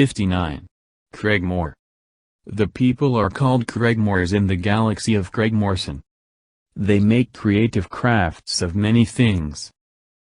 59. Kregmore. The people are called KREGMORES in the galaxy of KREGMORESON. They make creative crafts of many things.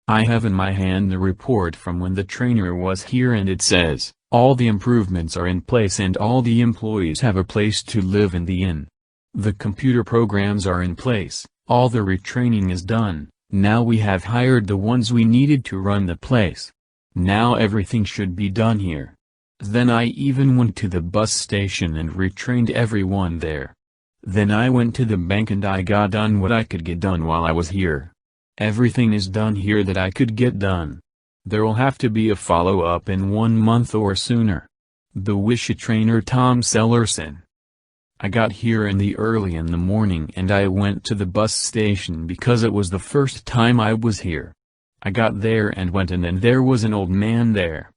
I have in my hand the report from when the trainer was here, and it says, all the improvements are in place and all the employees have a place to live in the inn. The computer programs are in place, all the retraining is done, now we have hired the ones we needed to run the place. Now everything should be done here. Then I even went to the bus station and retrained everyone there. Then I went to the bank and I got done what I could get done while I was here. Everything is done here that I could get done. There'll have to be a follow-up in 1 month or sooner. The Wisha Trainer Tom Sellerson. I got here early in the morning and I went to the bus station because it was the first time I was here. I got there and went in and there was an old man there.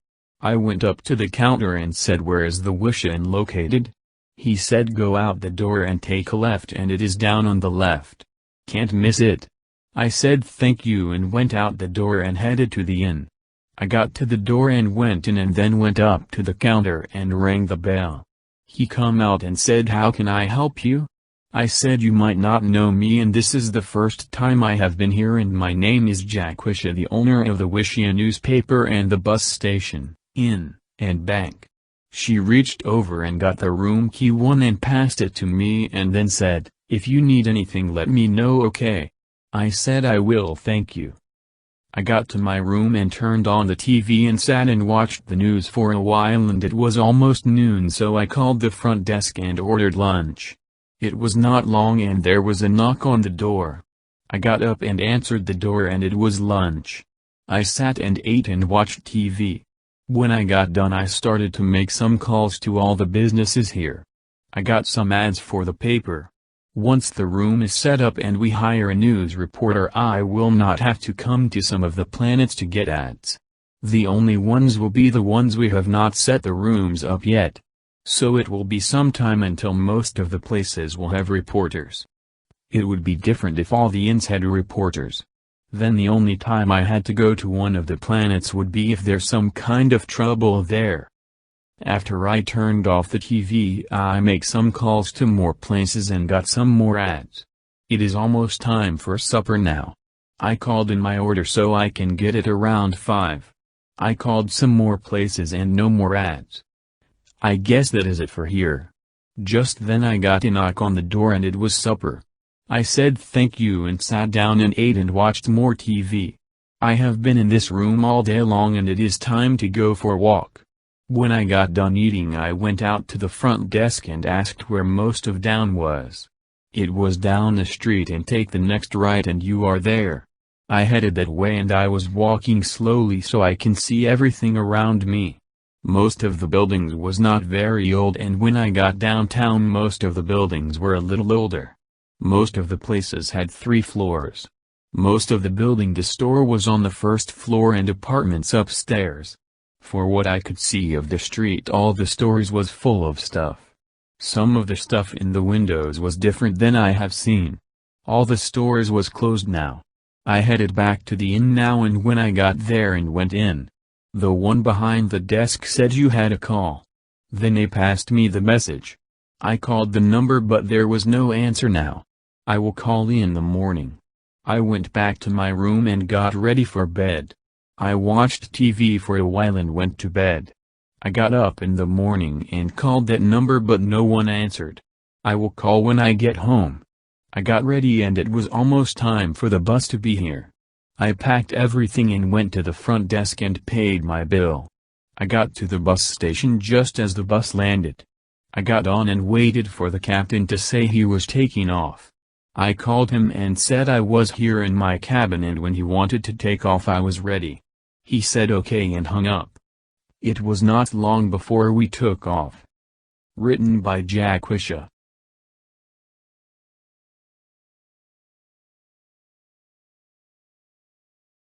I went up to the counter and said, where is the Wisha Inn located? He said, go out the door and take a left and it is down on the left. Can't miss it. I said thank you and went out the door and headed to the inn. I got to the door and went in and then went up to the counter and rang the bell. He come out and said, how can I help you? I said, you might not know me and this is the first time I have been here and my name is Jack Wisha, the owner of the Wisha News Paper and the bus station, inn, and bank. She reached over and got the room key one and passed it to me and then said, if you need anything let me know, okay? I said I will, thank you. I got to my room and turned on the TV and sat and watched the news for a while and it was almost noon, so I called the front desk and ordered lunch. It was not long and there was a knock on the door. I got up and answered the door and it was lunch. I sat and ate and watched TV. When I got done I started to make some calls to all the businesses here. I got some ads for the paper. Once the room is set up and we hire a news reporter, I will not have to come to some of the planets to get ads. The only ones will be the ones we have not set the rooms up yet. So it will be some time until most of the places will have reporters. It would be different if all the inns had reporters. Then the only time I had to go to one of the planets would be if there's some kind of trouble there. After I turned off the TV, I make some calls to more places and got some more ads. It is almost time for supper now. I called in my order so I can get it around 5. I called some more places and no more ads. I guess that is it for here. Just then I got a knock on the door and it was supper. I said thank you and sat down and ate and watched more TV. I have been in this room all day long and it is time to go for a walk. When I got done eating I went out to the front desk and asked where most of down was. It was down the street and take the next right and you are there. I headed that way and I was walking slowly so I can see everything around me. Most of the buildings was not very old and when I got downtown most of the buildings were a little older. Most of the places had 3 floors. Most of the building, the store was on the first floor and apartments upstairs. For what I could see of the street all the stores was full of stuff. Some of the stuff in the windows was different than I have seen. All the stores was closed now. I headed back to the inn now and when I got there and went in, the one behind the desk said you had a call. Then they passed me the message. I called the number but there was no answer now. I will call in the morning. I went back to my room and got ready for bed. I watched TV for a while and went to bed. I got up in the morning and called that number but no one answered. I will call when I get home. I got ready and it was almost time for the bus to be here. I packed everything and went to the front desk and paid my bill. I got to the bus station just as the bus landed. I got on and waited for the captain to say he was taking off. I called him and said I was here in my cabin and when he wanted to take off I was ready. He said okay and hung up. It was not long before we took off. Written by Jack Wisha.